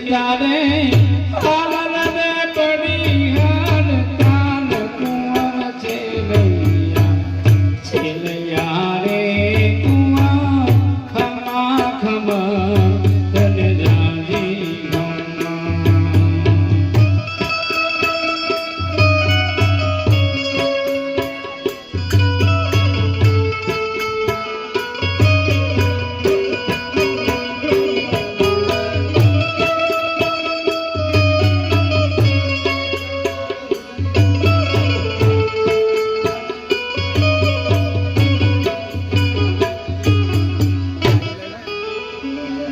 તારે હાલને પડી હાલ કાન કુંવર છે લૈયા રે કુંવર ખમા ખમા તને જાજી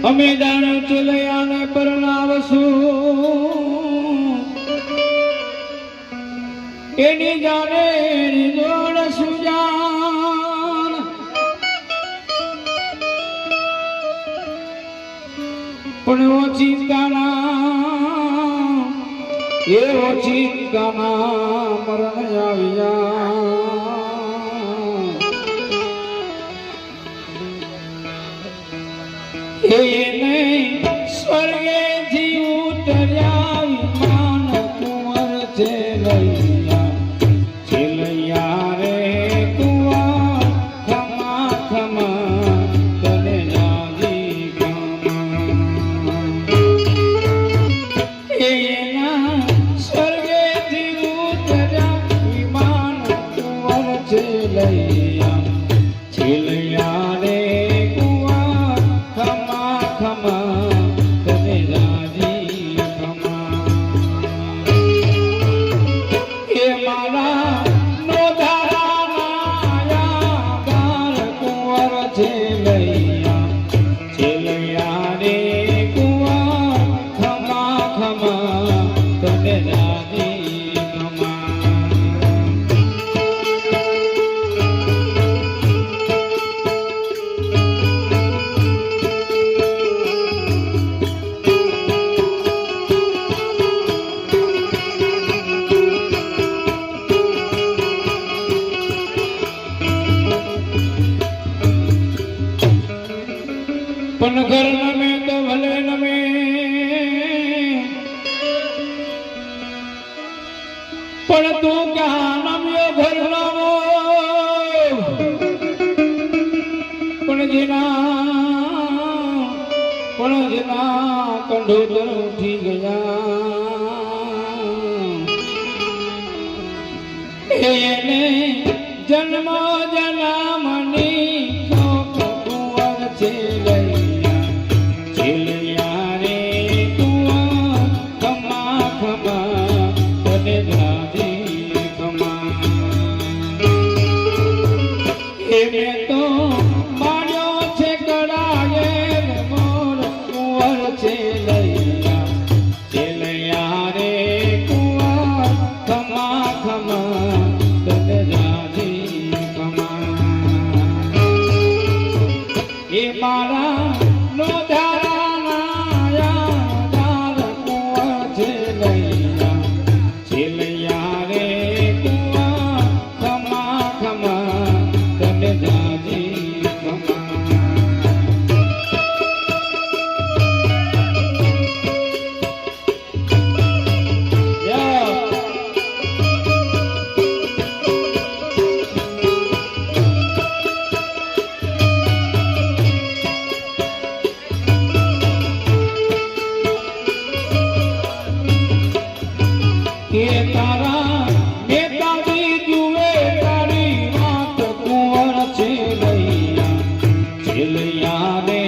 અમે જાણો ચલૈયાને પરણાવશું એની જાણે જોડ સુજાન પણ ઓછી કાના મરણ આવ્યા એને સ્વર્ગેથી ઉતર્યા વિમાન કુંવર છે લૈયા રે કુંવર ખમા ખમા તને જાજી એના સ્વર્ગેથી ઉતર્યા વિમાન કુંવર છે લૈયા રે પણ ઘર નમે તો ભલે નમે પણ તું ક્યાં નમ્યો ઘર નમો પણ જેના કંઠોતર ઉઠી ગયા એને જન્મ જનામની શોક કુંવર છે તો માન્યો છે કડાએ મોર કુંવર છે લૈયા રે કુંવર ખમા ખમા તને જાજી ખમા એ મારા નો ધારા કુંવર છે લૈયા રે કુંવર ખમા ખમા તને જાજી કે તારા નેતાજી જુએ તારી વાત કુંવર છે લૈયા રે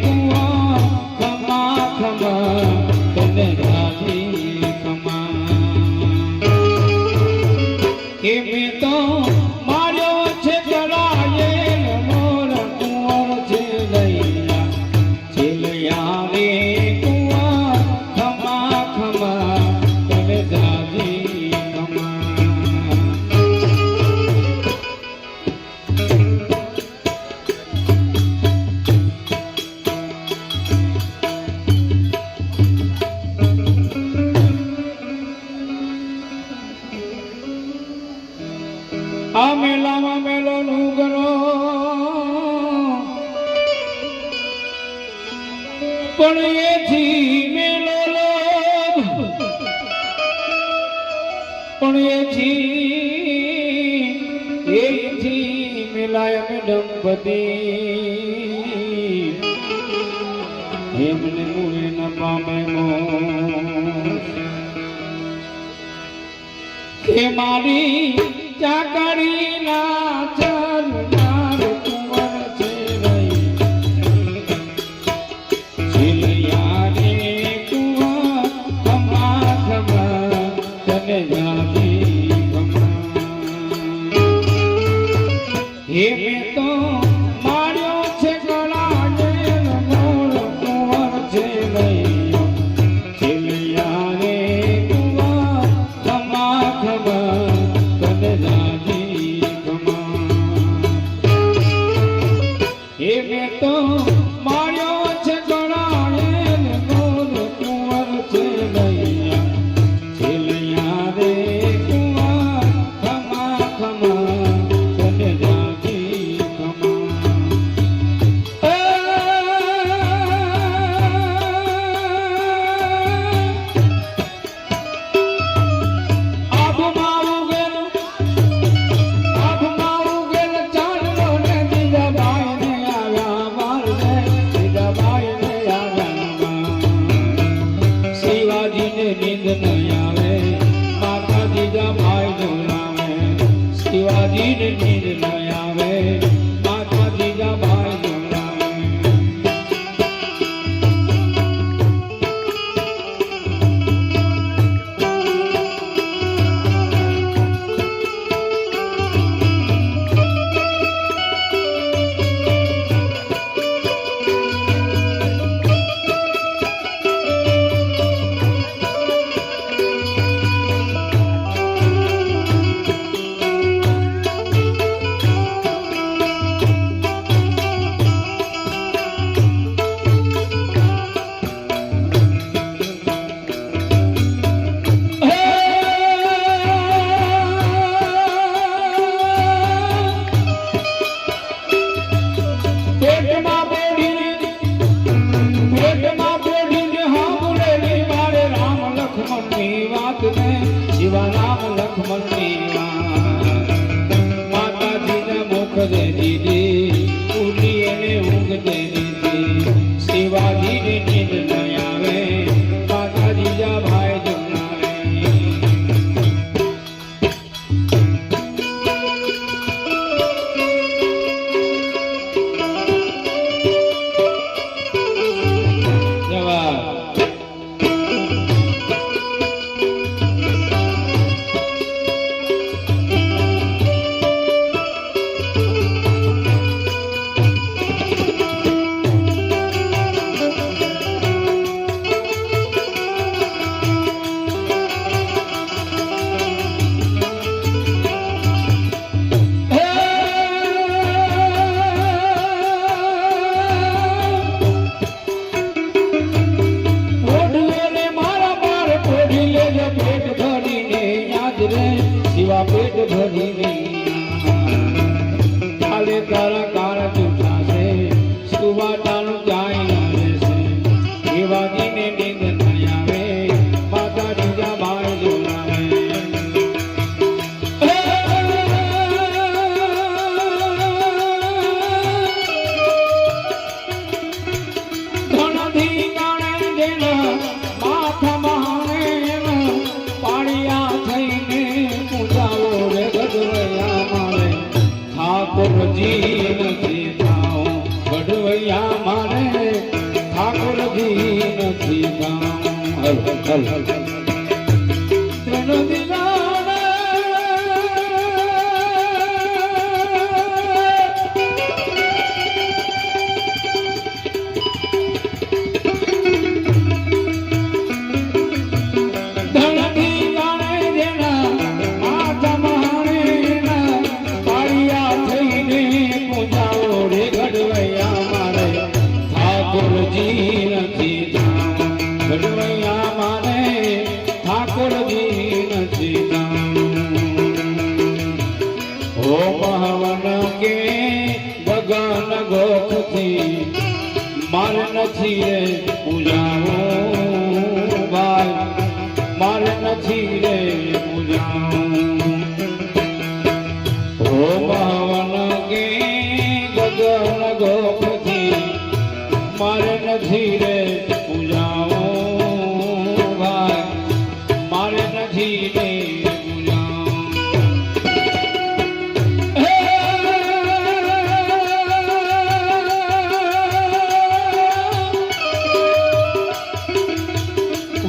કુંવર ખમા ખમા તને જાજી ખમા કે મેં તો માર્યો છે કરાયે મોર કુંવર છે લૈયા રે કુંવર ખમા ખમા તને જાજી આ મેલામાં મેલોનું ગનો પણ એથી મેલો એ થી મિલાય અમે દંપતી એમને મુએ ન પામે કે મારી ચાકરી ના ચલ માર કુંવર છે રહી છેલ્યા રે કુંવર ખમા ખમા તને જાતી હે મેં તો માર્યો છે ગળાને મોર કુંવર છે લઈ છેલ્યા રે કુંવર ખમા ખમા તને જાતી હે મેં તો માર્યો છે ગળાને મોર કુંવર છે લઈ છેલ્યા રે કુંવર ખમા ખમા તને નીંદ ન આવે માતા જીજા ભાઈ જોડાવે શિવાજીને નીંદ ન આવે માતા જીજા ભાઈ જોડાવે શિવા રામ લક્ષ્મણ ની માતાજી ને મુખ દે દીધી ઉડી એને ઊંઘ દે દીધી શિવાજી ને નીંદ ન આવે માતાજી જા ભાઈ જમનાવે જવાબ શિવા પેટ ભરીને કાલે તારા કાર ચૂકાશે સુવાટાનું જાય ના રહેશે શિવાજીને નીંદ ન આવે માતા જીજા ભાઈ જોડાવે ધનથી ગાણે જેના માથા મહાને પાણીયા થઈને પૂજાવો રે ગઢવૈયા મારે ઠાકોરજી નથી થાઉં ગઢવૈયા મારે ઠાકોરજી નથી થાઉં હલ હલ ગઢવૈયા મારે ઠાકોરજી નથી હો મહવન કે ગગન ગોખથી મારે નથી રે પૂજાઓ ભાઈ મારે નથી રે પૂજાઓ ઓ ભવન કે ગગન ગોપથી મારે નથી રે પૂજાઓ ભાઈ મારે નથી રે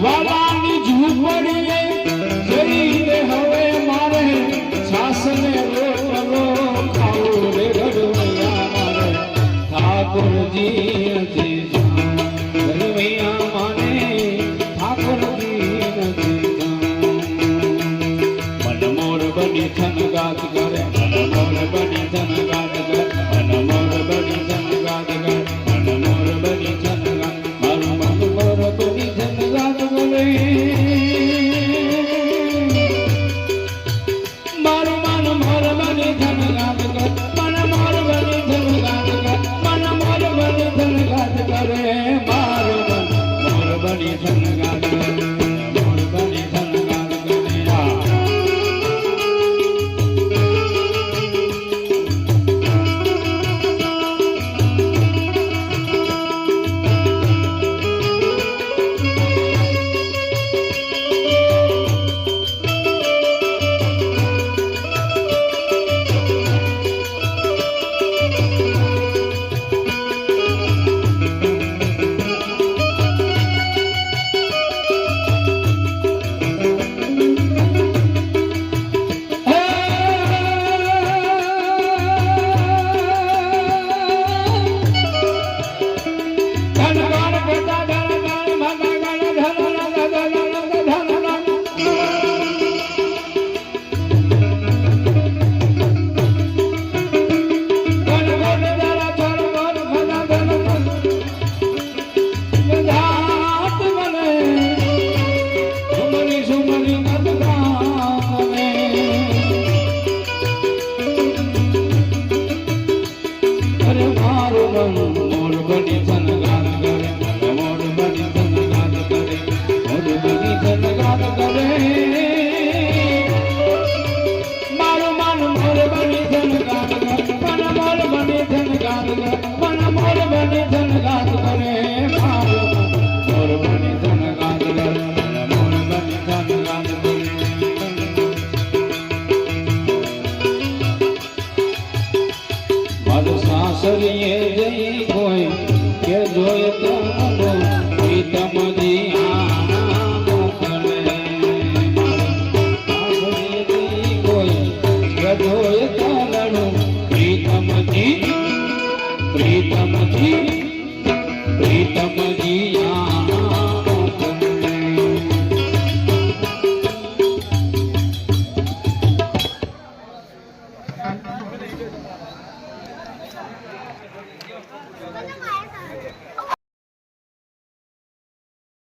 વાલાની ઝૂંપડીએ જઈને હવે મારે સાસને રોટલો ખાવું રે ઘડવૈયા મારે ઠાકોરજી નથી ઘડવૈયા મારે ઠાકોરજી નથી મન મોર બની થનગાત કરે મન મોર બની થનગાત કરે મન મોર બની થનગાત કરે મન મોર બની થનગાત મારું મન મોર બની થનગાત સાસરીએ જઈ કોઈ કે જોય તો પ્રીતમજી આના મુખને સાસરીએ જઈ કોઈ કે જોય તો લડું પ્રીતમજી પ્રીતમજી પ્રીતમજી